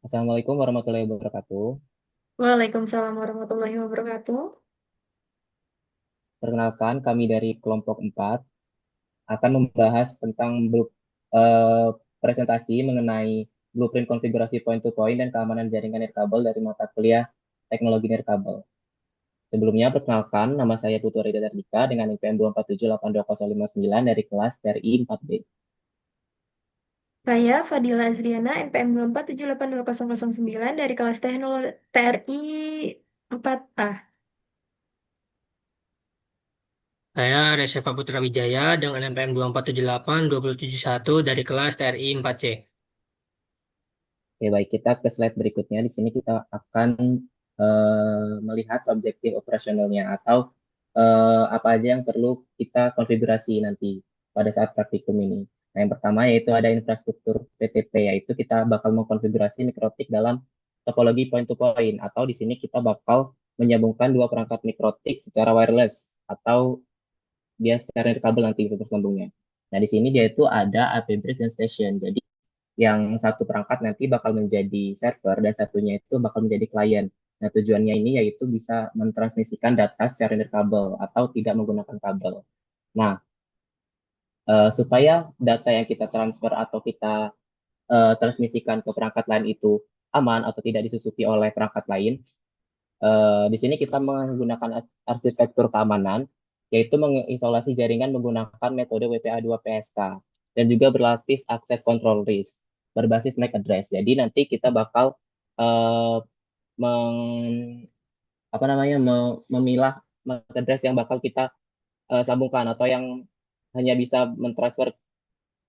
Assalamualaikum warahmatullahi wabarakatuh. Waalaikumsalam warahmatullahi wabarakatuh. Perkenalkan, kami dari kelompok 4 akan membahas tentang eh, presentasi mengenai blueprint konfigurasi point-to-point dan keamanan jaringan nirkabel dari mata kuliah Teknologi Nirkabel. Sebelumnya, perkenalkan, nama saya Putu Rida Dardika dengan IPM 247820059 dari kelas TRI 4B. Saya Fadila Azriana, NPM 247820009 dari kelas Teknologi TRI 4A. Saya Reza Putra Wijaya dengan NPM 2478271 dari kelas TRI 4C. Oke, baik, kita ke slide berikutnya. Di sini kita akan melihat objektif operasionalnya atau apa aja yang perlu kita konfigurasi nanti pada saat praktikum ini. Nah, yang pertama yaitu ada infrastruktur PTP, yaitu kita bakal mengkonfigurasi mikrotik dalam topologi point to point, atau di sini kita bakal menyambungkan dua perangkat mikrotik secara wireless atau dia secara kabel nanti itu tersambungnya. Nah, di sini dia itu ada AP bridge dan station. Jadi yang satu perangkat nanti bakal menjadi server dan satunya itu bakal menjadi klien. Nah, tujuannya ini yaitu bisa mentransmisikan data secara nirkabel atau tidak menggunakan kabel. Nah, supaya data yang kita transfer atau kita transmisikan ke perangkat lain itu aman atau tidak disusupi oleh perangkat lain, di sini kita menggunakan arsitektur keamanan, yaitu mengisolasi jaringan menggunakan metode WPA2 PSK dan juga berlapis akses control risk berbasis MAC address. Jadi nanti kita bakal eh, meng, apa namanya memilah MAC address yang bakal kita sambungkan atau yang hanya bisa mentransfer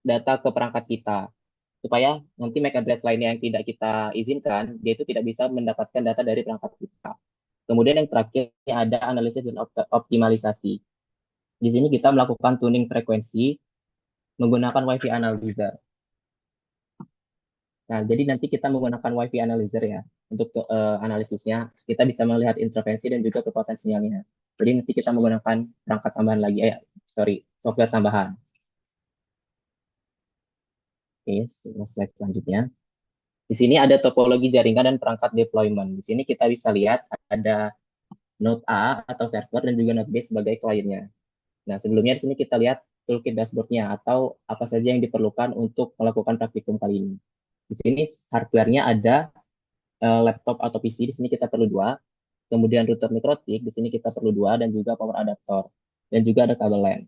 data ke perangkat kita supaya nanti MAC address lainnya yang tidak kita izinkan dia itu tidak bisa mendapatkan data dari perangkat kita. Kemudian yang terakhir ada analisis dan optimalisasi. Di sini kita melakukan tuning frekuensi menggunakan WiFi analyzer. Nah, jadi nanti kita menggunakan WiFi analyzer ya untuk analisisnya. Kita bisa melihat interferensi dan juga kekuatan sinyalnya. Jadi nanti kita menggunakan perangkat tambahan lagi, software tambahan. Oke, slide selanjutnya. Di sini ada topologi jaringan dan perangkat deployment. Di sini kita bisa lihat ada node A atau server dan juga node B sebagai kliennya. Nah, sebelumnya di sini kita lihat toolkit dashboardnya atau apa saja yang diperlukan untuk melakukan praktikum kali ini. Di sini hardware-nya ada laptop atau PC, di sini kita perlu dua. Kemudian router mikrotik, di sini kita perlu dua dan juga power adapter. Dan juga ada kabel LAN.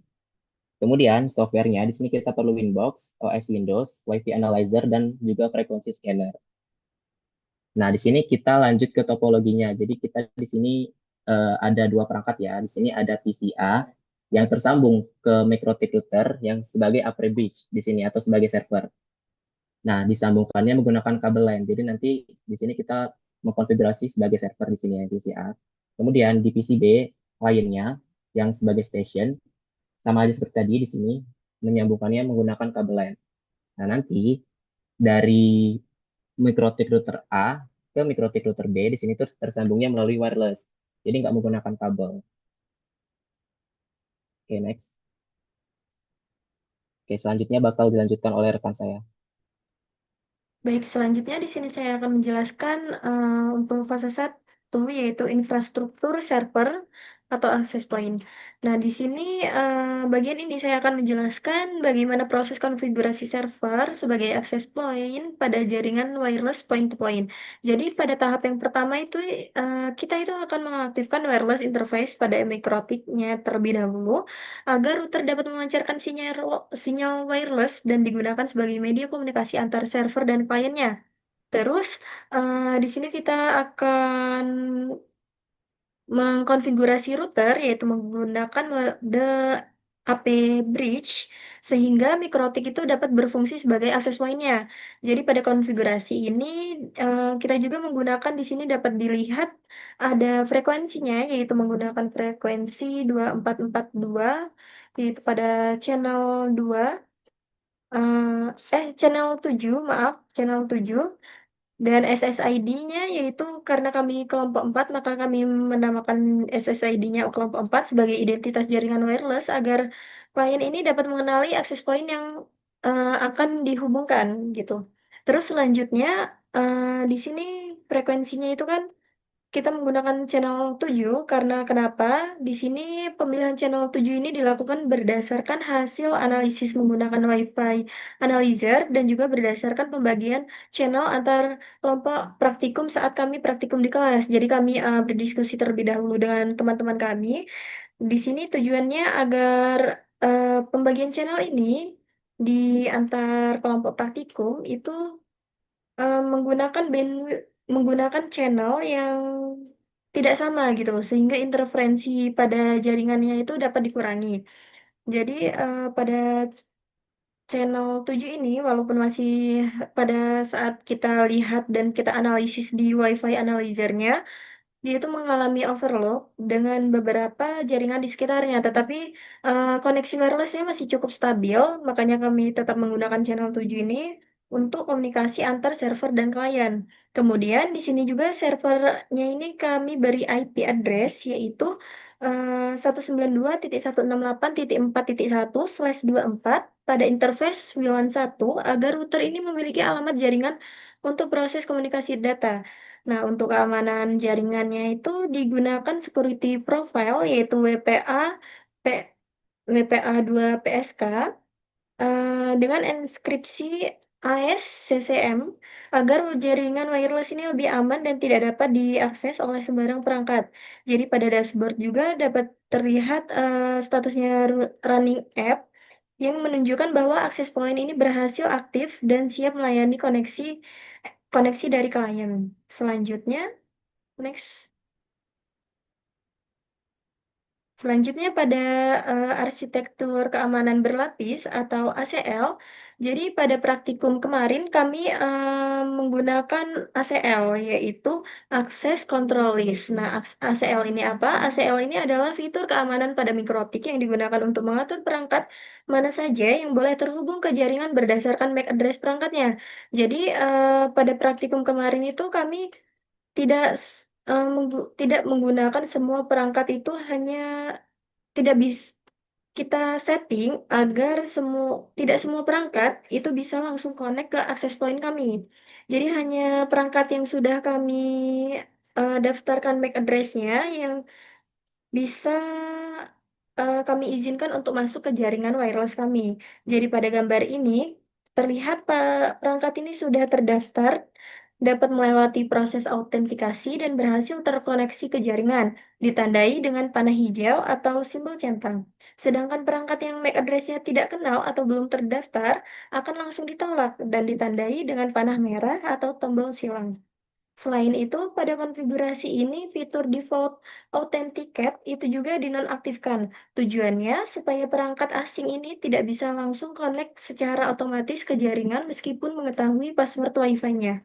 Kemudian software-nya, di sini kita perlu Winbox, OS Windows, WiFi Analyzer, dan juga frekuensi scanner. Nah, di sini kita lanjut ke topologinya. Jadi kita di sini ada dua perangkat ya. Di sini ada PCA yang tersambung ke mikrotik router yang sebagai upper bridge di sini atau sebagai server. Nah, disambungkannya menggunakan kabel LAN. Jadi nanti di sini kita mengkonfigurasi sebagai server di sini ya PCA. Kemudian di PCB kliennya yang sebagai station sama aja seperti tadi di sini menyambungkannya menggunakan kabel LAN. Nah, nanti dari mikrotik router A ke mikrotik router B di sini tuh tersambungnya melalui wireless. Jadi nggak menggunakan kabel. Oke, next. Oke, selanjutnya bakal dilanjutkan oleh rekan saya. Baik, selanjutnya di sini saya akan menjelaskan untuk fase 1 yaitu infrastruktur server atau access point. Nah, di sini bagian ini saya akan menjelaskan bagaimana proses konfigurasi server sebagai access point pada jaringan wireless point to point. Jadi pada tahap yang pertama itu kita itu akan mengaktifkan wireless interface pada mikrotiknya terlebih dahulu agar router dapat memancarkan sinyal wireless dan digunakan sebagai media komunikasi antar server dan kliennya. Terus, di sini kita akan mengkonfigurasi router, yaitu menggunakan mode AP Bridge, sehingga mikrotik itu dapat berfungsi sebagai akses point-nya. Jadi pada konfigurasi ini, kita juga menggunakan di sini dapat dilihat ada frekuensinya, yaitu menggunakan frekuensi 2442, yaitu pada channel 2, channel 7, maaf, channel 7. Dan SSID-nya yaitu karena kami kelompok 4 maka kami menamakan SSID-nya kelompok 4 sebagai identitas jaringan wireless agar klien ini dapat mengenali akses point yang akan dihubungkan gitu. Terus selanjutnya di sini frekuensinya itu kan kita menggunakan channel 7 karena kenapa? Di sini pemilihan channel 7 ini dilakukan berdasarkan hasil analisis menggunakan Wi-Fi analyzer dan juga berdasarkan pembagian channel antar kelompok praktikum saat kami praktikum di kelas. Jadi kami berdiskusi terlebih dahulu dengan teman-teman kami. Di sini tujuannya agar pembagian channel ini di antar kelompok praktikum itu menggunakan menggunakan channel yang tidak sama gitu sehingga interferensi pada jaringannya itu dapat dikurangi. Jadi pada channel 7 ini walaupun masih pada saat kita lihat dan kita analisis di Wi-Fi analyzer-nya dia itu mengalami overload dengan beberapa jaringan di sekitarnya, tetapi koneksi wirelessnya masih cukup stabil, makanya kami tetap menggunakan channel 7 ini untuk komunikasi antar server dan klien. Kemudian di sini juga servernya ini kami beri IP address yaitu 192.168.4.1/24 pada interface WLAN 1 agar router ini memiliki alamat jaringan untuk proses komunikasi data. Nah, untuk keamanan jaringannya itu digunakan security profile yaitu WPA2 PSK dengan inskripsi AS/CCM agar jaringan wireless ini lebih aman dan tidak dapat diakses oleh sembarang perangkat. Jadi pada dashboard juga dapat terlihat statusnya running app yang menunjukkan bahwa akses point ini berhasil aktif dan siap melayani koneksi dari klien. Selanjutnya, next. Selanjutnya pada arsitektur keamanan berlapis atau ACL. Jadi pada praktikum kemarin kami menggunakan ACL yaitu Access Control List. Nah, ACL ini apa? ACL ini adalah fitur keamanan pada mikrotik yang digunakan untuk mengatur perangkat mana saja yang boleh terhubung ke jaringan berdasarkan MAC address perangkatnya. Jadi pada praktikum kemarin itu kami tidak tidak menggunakan semua perangkat itu hanya tidak bisa kita setting agar tidak semua perangkat itu bisa langsung connect ke access point kami. Jadi hanya perangkat yang sudah kami daftarkan MAC address-nya yang bisa kami izinkan untuk masuk ke jaringan wireless kami. Jadi pada gambar ini terlihat perangkat ini sudah terdaftar, dapat melewati proses autentikasi dan berhasil terkoneksi ke jaringan, ditandai dengan panah hijau atau simbol centang. Sedangkan perangkat yang MAC address-nya tidak kenal atau belum terdaftar akan langsung ditolak dan ditandai dengan panah merah atau tombol silang. Selain itu, pada konfigurasi ini fitur default authenticate itu juga dinonaktifkan. Tujuannya supaya perangkat asing ini tidak bisa langsung connect secara otomatis ke jaringan meskipun mengetahui password Wi-Fi-nya.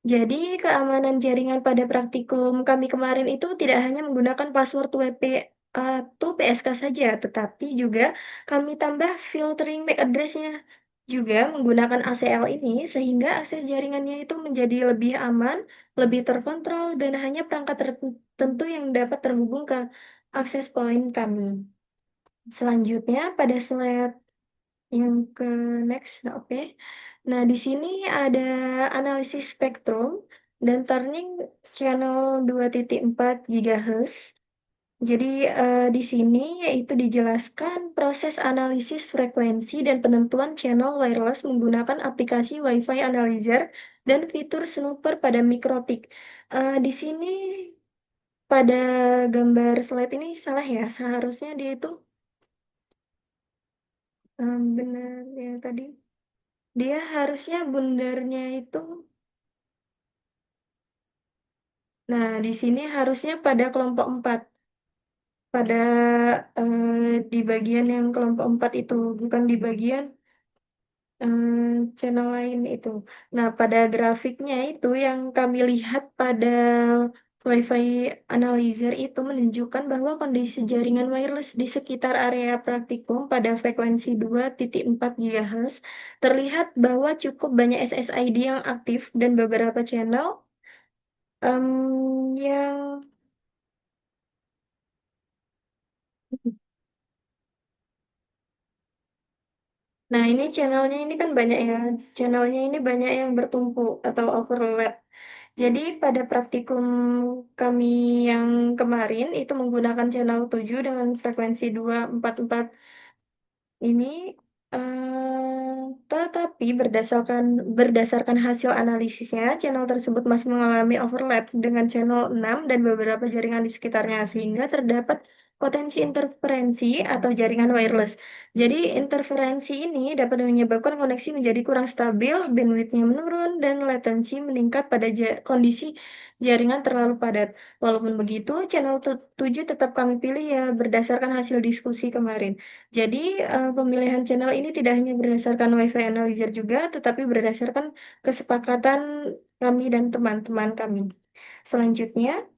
Jadi, keamanan jaringan pada praktikum kami kemarin itu tidak hanya menggunakan password WP atau PSK saja, tetapi juga kami tambah filtering MAC address-nya. Juga menggunakan ACL ini sehingga akses jaringannya itu menjadi lebih aman, lebih terkontrol, dan hanya perangkat tertentu yang dapat terhubung ke akses point kami. Selanjutnya, pada slide yang ke next, oke. Nah, di sini ada analisis spektrum dan turning channel 2.4 GHz. Jadi di sini yaitu dijelaskan proses analisis frekuensi dan penentuan channel wireless menggunakan aplikasi Wi-Fi analyzer dan fitur snooper pada mikrotik. Di sini pada gambar slide ini salah ya, seharusnya dia itu benar ya tadi. Dia harusnya bundarnya itu, nah di sini harusnya pada kelompok 4, pada di bagian yang kelompok 4 itu, bukan di bagian channel lain itu. Nah, pada grafiknya itu yang kami lihat pada Wi-Fi analyzer itu menunjukkan bahwa kondisi jaringan wireless di sekitar area praktikum pada frekuensi 2.4 GHz terlihat bahwa cukup banyak SSID yang aktif dan beberapa channel yang Nah, ini channelnya ini kan banyak ya. Channelnya ini banyak yang bertumpu atau overlap. Jadi pada praktikum kami yang kemarin itu menggunakan channel 7 dengan frekuensi 244 ini, tetapi berdasarkan hasil analisisnya, channel tersebut masih mengalami overlap dengan channel 6 dan beberapa jaringan di sekitarnya, sehingga terdapat potensi interferensi atau jaringan wireless. Jadi, interferensi ini dapat menyebabkan koneksi menjadi kurang stabil, bandwidth-nya menurun, dan latensi meningkat pada kondisi jaringan terlalu padat. Walaupun begitu, channel 7 tetap kami pilih ya berdasarkan hasil diskusi kemarin. Jadi, pemilihan channel ini tidak hanya berdasarkan WiFi analyzer juga, tetapi berdasarkan kesepakatan kami dan teman-teman kami. Selanjutnya,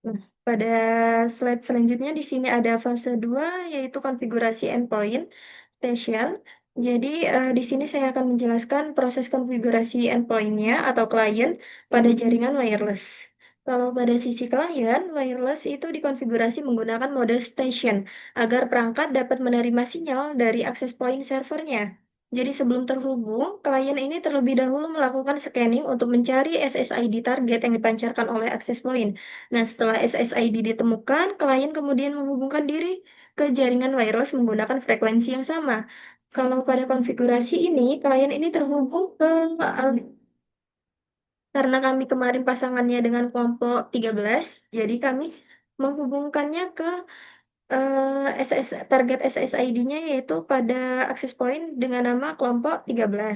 nah, pada slide selanjutnya di sini ada fase 2 yaitu konfigurasi endpoint station. Jadi, di sini saya akan menjelaskan proses konfigurasi endpoint-nya atau klien pada jaringan wireless. Kalau pada sisi klien, wireless itu dikonfigurasi menggunakan mode station agar perangkat dapat menerima sinyal dari access point servernya. Jadi sebelum terhubung, klien ini terlebih dahulu melakukan scanning untuk mencari SSID target yang dipancarkan oleh access point. Nah, setelah SSID ditemukan, klien kemudian menghubungkan diri ke jaringan wireless menggunakan frekuensi yang sama. Kalau pada konfigurasi ini, klien ini terhubung ke karena kami kemarin pasangannya dengan kelompok 13, jadi kami menghubungkannya ke target SSID-nya yaitu pada access point dengan nama kelompok 13,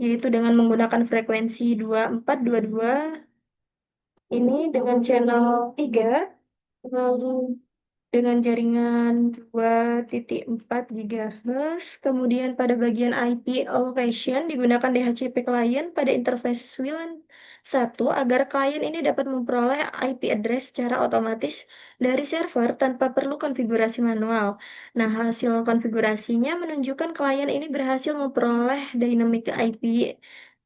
yaitu dengan menggunakan frekuensi 2422 ini dengan channel 3, lalu dengan jaringan 2.4 GHz. Kemudian pada bagian IP allocation digunakan DHCP klien pada interface WLAN 1 agar klien ini dapat memperoleh IP address secara otomatis dari server tanpa perlu konfigurasi manual. Nah, hasil konfigurasinya menunjukkan klien ini berhasil memperoleh dynamic IP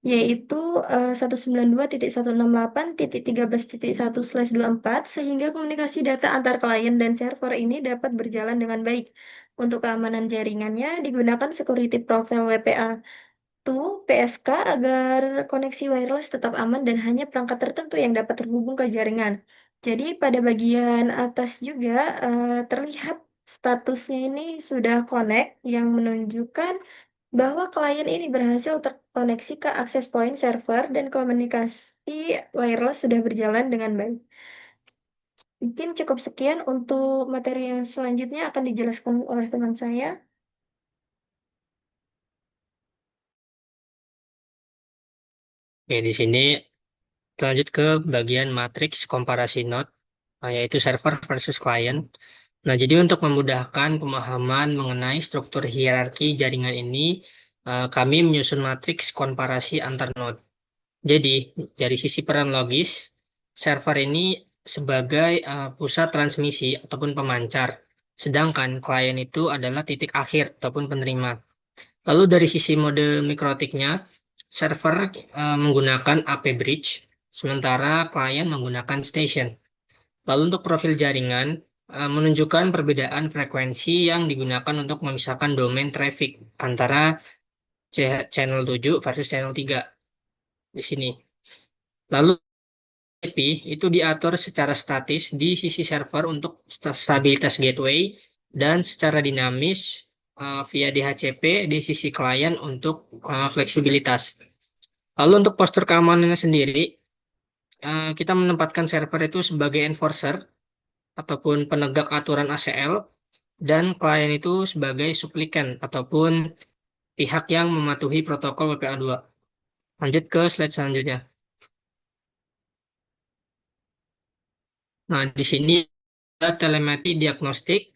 yaitu 192.168.13.1/24 sehingga komunikasi data antar klien dan server ini dapat berjalan dengan baik. Untuk keamanan jaringannya digunakan security profile WPA2 PSK agar koneksi wireless tetap aman dan hanya perangkat tertentu yang dapat terhubung ke jaringan. Jadi pada bagian atas juga terlihat statusnya ini sudah connect yang menunjukkan bahwa klien ini berhasil terkoneksi ke access point server dan komunikasi wireless sudah berjalan dengan baik. Mungkin cukup sekian untuk materi yang selanjutnya akan dijelaskan oleh teman saya. Oke, di sini lanjut ke bagian matriks komparasi node, yaitu server versus client. Nah, jadi untuk memudahkan pemahaman mengenai struktur hierarki jaringan ini, kami menyusun matriks komparasi antar node. Jadi, dari sisi peran logis, server ini sebagai pusat transmisi ataupun pemancar, sedangkan klien itu adalah titik akhir ataupun penerima. Lalu dari sisi mode mikrotiknya, server menggunakan AP bridge, sementara klien menggunakan station. Lalu untuk profil jaringan, menunjukkan perbedaan frekuensi yang digunakan untuk memisahkan domain traffic antara channel 7 versus channel 3 di sini. Lalu IP itu diatur secara statis di sisi server untuk stabilitas gateway dan secara dinamis via DHCP di sisi klien untuk fleksibilitas. Lalu untuk postur keamanannya sendiri, kita menempatkan server itu sebagai enforcer ataupun penegak aturan ACL dan klien itu sebagai suplikan ataupun pihak yang mematuhi protokol WPA2. Lanjut ke slide selanjutnya. Nah, di sini ada telemetri diagnostik,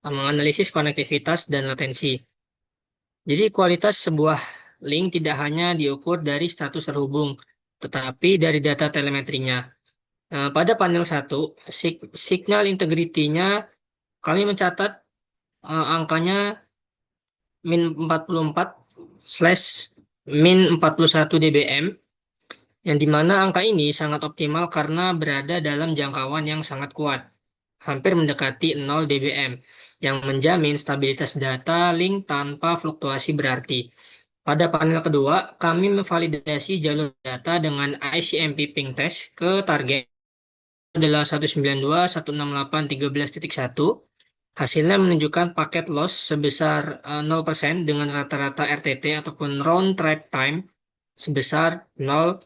menganalisis konektivitas dan latensi. Jadi kualitas sebuah link tidak hanya diukur dari status terhubung, tetapi dari data telemetrinya. Nah, pada panel 1, signal integrity-nya kami mencatat angkanya min 44 slash min 41 dBm, yang dimana angka ini sangat optimal karena berada dalam jangkauan yang sangat kuat. hampir mendekati 0 dBm, yang menjamin stabilitas data link tanpa fluktuasi berarti. Pada panel kedua, kami memvalidasi jalur data dengan ICMP ping test ke target adalah 192.168.13.1. Hasilnya menunjukkan paket loss sebesar 0% dengan rata-rata RTT ataupun round trip time sebesar 0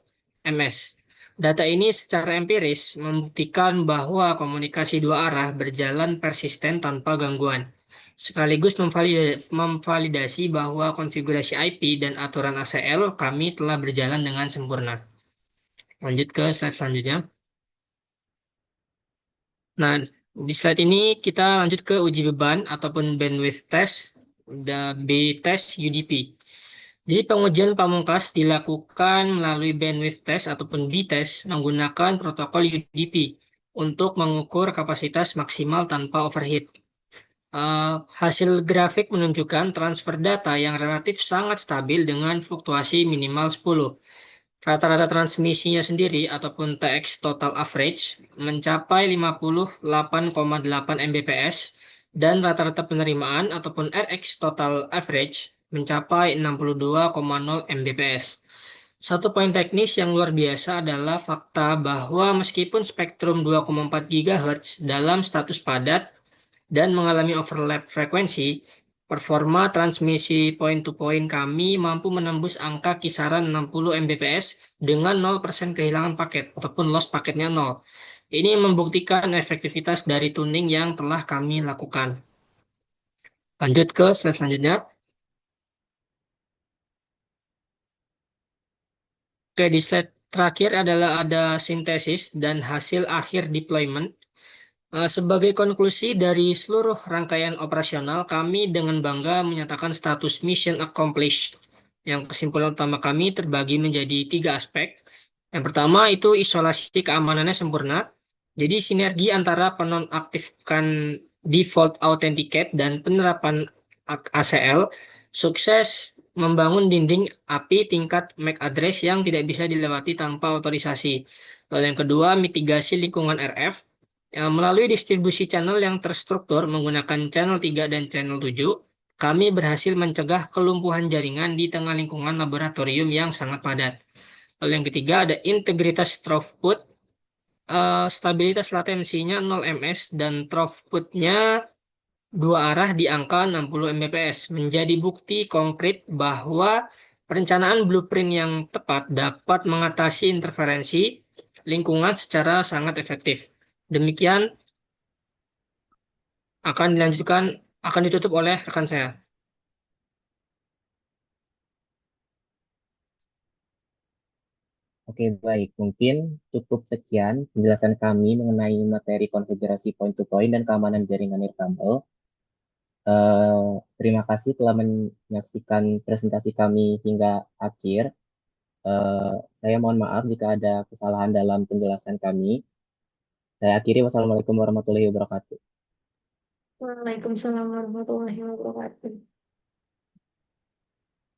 ms. Data ini secara empiris membuktikan bahwa komunikasi dua arah berjalan persisten tanpa gangguan, sekaligus memvalidasi bahwa konfigurasi IP dan aturan ACL kami telah berjalan dengan sempurna. Lanjut ke slide selanjutnya. Nah, di slide ini kita lanjut ke uji beban ataupun bandwidth test, B-test UDP. Jadi pengujian pamungkas dilakukan melalui bandwidth test ataupun B-test menggunakan protokol UDP untuk mengukur kapasitas maksimal tanpa overheat. Hasil grafik menunjukkan transfer data yang relatif sangat stabil dengan fluktuasi minimal 10. Rata-rata transmisinya sendiri ataupun TX total average mencapai 58,8 Mbps dan rata-rata penerimaan ataupun RX total average mencapai 62,0 Mbps. Satu poin teknis yang luar biasa adalah fakta bahwa meskipun spektrum 2,4 GHz dalam status padat dan mengalami overlap frekuensi, performa transmisi point-to-point kami mampu menembus angka kisaran 60 Mbps dengan 0% kehilangan paket ataupun loss paketnya 0. Ini membuktikan efektivitas dari tuning yang telah kami lakukan. Lanjut ke slide selanjutnya. Oke, di slide terakhir adalah ada sintesis dan hasil akhir deployment. Sebagai konklusi dari seluruh rangkaian operasional, kami dengan bangga menyatakan status mission accomplished. Yang kesimpulan utama kami terbagi menjadi 3 aspek. Yang pertama itu isolasi keamanannya sempurna. Jadi sinergi antara penonaktifkan default authenticate dan penerapan ACL sukses membangun dinding API tingkat MAC address yang tidak bisa dilewati tanpa otorisasi. Lalu yang kedua, mitigasi lingkungan RF. Melalui distribusi channel yang terstruktur menggunakan channel 3 dan channel 7, kami berhasil mencegah kelumpuhan jaringan di tengah lingkungan laboratorium yang sangat padat. Lalu yang ketiga ada integritas throughput, stabilitas latensinya 0 ms dan throughputnya dua arah di angka 60 Mbps, menjadi bukti konkret bahwa perencanaan blueprint yang tepat dapat mengatasi interferensi lingkungan secara sangat efektif. Demikian akan ditutup oleh rekan saya. Oke, baik. Mungkin cukup sekian penjelasan kami mengenai materi konfigurasi point-to-point dan keamanan jaringan nirkabel. Terima kasih telah menyaksikan presentasi kami hingga akhir. Saya mohon maaf jika ada kesalahan dalam penjelasan kami. Saya akhiri. Wassalamualaikum warahmatullahi wabarakatuh. Waalaikumsalam warahmatullahi wabarakatuh.